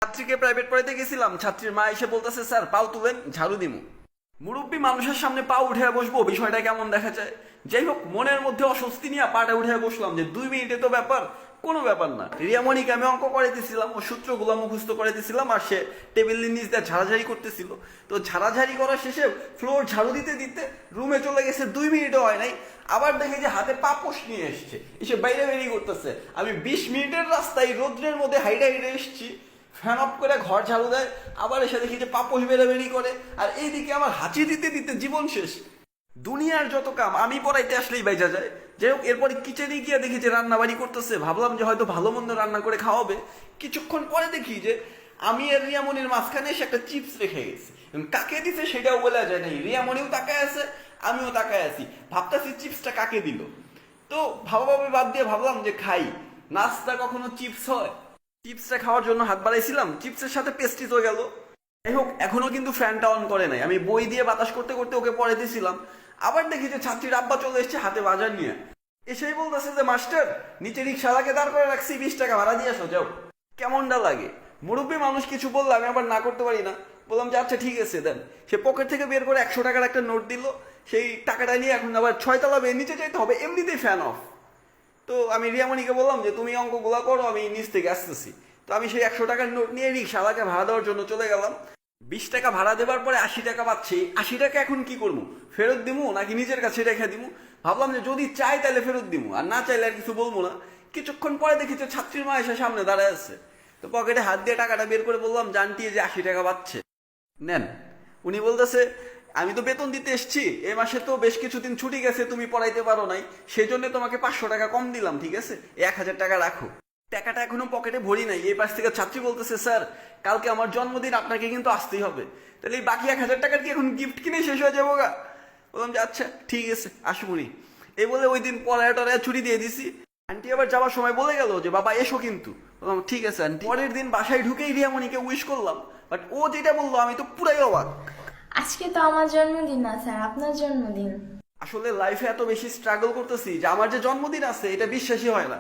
ছাত্রীকে প্রাইভেট পড়াইতে গেছিলাম, ছাত্রীর মা এসে বলতেছে স্যার পাও তুলেন ঝাড়ু দিমু। মুরব্বী মানুষের সামনে পা উঠে বসবো, বিষয়টা কেমন দেখা যায়। যাই হোক, মনের মধ্যে অস্বস্তি নিয়ে পাটা উঠে বসলাম যে 2 মিনিটে তো ব্যাপার, কোনো ব্যাপার না। রিয়ামণিকে আমি অঙ্ক করে দিছিলাম, ও সূত্রগুলো মুখস্থ করে দিছিলাম, আর সে টেবিলের নিচ দিয়ে ঝাড়াঝাড়ি করতেছিল। তো ঝাড়াঝাড়ি করার শেষে ফ্লোর ঝাড়ু দিতে দিতে রুমে চলে গেছে, 2 মিনিটও হয় নাই। আবার দেখে যে হাতে পাপোশ নিয়ে এসছে, এসে বাইরে বেরিয়ে করতেছে। আমি 20 মিনিটের রাস্তায় রোদ্রের মধ্যে হাইটে হাইটে এসছি, ফ্যান অফ করে ঘর ঝাড়ু দেয়, আবার এসে দেখি যে পাপোশ বেরাবেরি করে, আর এইদিকে আমার হাঁচি দিতে দিতে জীবন শেষ। দুনিয়ার যত কাম আমি পড়াইতে আসলেই বাইজা যায়। যাই হোক, এরপরে কিচেনে গিয়ে দেখি যে রান্না বাড়ি করতেছে, ভাবলাম যে হয়তো ভালো মন্দ রান্না করে খাওয়াবে। কিছুক্ষণ পরে দেখি যে আমি আর রিয়ামনির মাঝখানে এসে একটা চিপস রেখে গেছি। কাকে দিছে সেটাও বলা যায় নাই, রিয়ামনিও তাকায় আছে, আমিও তাকায় আছি, ভাবতেছি চিপসটা কাকে দিল। তো ভাবাভাবি বাদ দিয়ে ভাবলাম যে খাই, নাস্তা কখনো চিপস হয়। চিপসটা খাওয়ার জন্য হাত বাড়াইছিলাম, চিপসের সাথে পেস্ট্রি তো গেল। যাই হোক, এখনো কিন্তু ফ্যানটা অন করে নাই, আমি বই দিয়ে বাতাস করতে করতে ওকে পড়ে দিয়েছিলাম। আবার দেখি যে ছাত্রীর আব্বা চলে এসেছে হাতে বাজার নিয়ে, এসেই বলতেছে যে মাস্টার নিচে রিক্সাওয়ালাকে দাঁড় করে রাখছি, 20 টাকা ভাড়া দিয়ে আসো যাও। কেমনটা লাগে? মুরব্বী মানুষ কিছু বললে আমি আবার না করতে পারি না, বললাম যে আচ্ছা ঠিক আছে দেন। সে পকেট থেকে বের করে 100 টাকার একটা নোট দিল, সেই টাকাটা নিয়ে এখন আবার 6 তলা বেয়ে নিচে যেতে হবে, এমনিতেই ফ্যান অফ। তো আমি রিয়ামণিকে বললাম যে তুমি অঙ্কগুলা করো, আমি নিচ থেকে আসতেছি। তো আমি সেই 100 টাকার নোট নিয়ে রিক্সাওয়ালাকে ভাড়া দেওয়ার জন্য চলে গেলাম। 20 টাকা ভাড়া দেওয়ার পরে 80 টাকা পাচ্ছি। 80 টাকা এখন কি করবো, ফেরত দিমু নাকি নিজের কাছে রেখে দিমু? ভাবলাম যে যদি চাই তাহলে ফেরত দিমু, আর না চাইলে আর কিছু বলবো না। কিছুক্ষণ পরে দেখি যে ছাত্রীর মা এসে সামনে দাঁড়ায় আছে। তো পকেটে হাত দিয়ে টাকাটা বের করে বললাম জানটি যে 80 টাকা পাচ্ছে, নেন। উনি বলতেছে আমি তো বেতন দিতে এসছি, এ মাসে তো বেশ কিছুদিন ছুটি গেছে, তুমি পড়াইতে পারো নাই, সেই জন্য তোমাকে 500 টাকা কম দিলাম, ঠিক আছে 1000 টাকা রাখো। টাকাটা এখনো পকেটে ভরি নাই। এই পাশ থেকে ছাত্রী বলতেছে স্যার কালকে আমার জন্মদিন, আপনাকে কিন্তু আসতেই হবে। তাহলে এই বাকি 1000 টাকার কি এখন গিফট কিনে শেষ হয়ে যাবো গা? বললাম যে আচ্ছা ঠিক আছে আসবনি। এই বলে ওই দিন পড়ায় টড়ায় ছুটি দিয়ে দিছি। আন্টি আবার যাওয়ার সময় বলে গেল যে বাবা এসো কিন্তু। বললাম ঠিক আছে আন্টি। পরের দিন বাসায় ঢুকেই রিয়ামণিকে উইশ করলাম, বাট ও যেটা বললো আমি তো পুরাই অবাক। আজকে তো আমার জন্মদিন না স্যার, আপনার জন্মদিন। আসলে লাইফে এত বেশি স্ট্রাগল করতেছি যে আমার যে জন্মদিন আছে এটা বিশ্বাসই হয় না।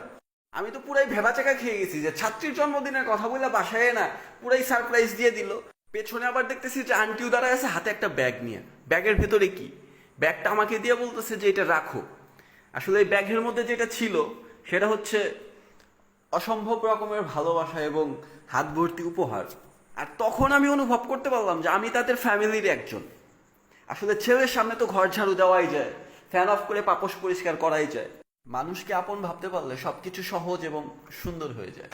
আমি তো পুরাই ভেবাচাকা খেয়ে গেছি যে ছাত্রীর জন্মদিনের কথা বলে বাসায় না পুরাই সারপ্রাইজ দিয়ে দিল। পেছনে আবার দেখতেছি যে আন্টিও দাঁড়ায় আছে হাতে একটা ব্যাগ নিয়ে। ব্যাগের ভেতরে কি? ব্যাগটা আমাকে দিয়ে বলতেছে যে এটা রাখো। আসলে এই ব্যাগের মধ্যে যেটা ছিল সেটা হচ্ছে অসম্ভব রকমের ভালোবাসা এবং হাত ভর্তি উপহার। আর তখন আমি অনুভব করতে পারলাম যে আমি তাদের ফ্যামিলির একজন। আসলে ছেলের সামনে তো ঘর ঝাড়ু দেওয়াই যায়, ফ্যান অফ করে পাপোশ পরিষ্কার করাই যায়। মানুষকে আপন ভাবতে পারলে সবকিছু সহজ এবং সুন্দর হয়ে যায়।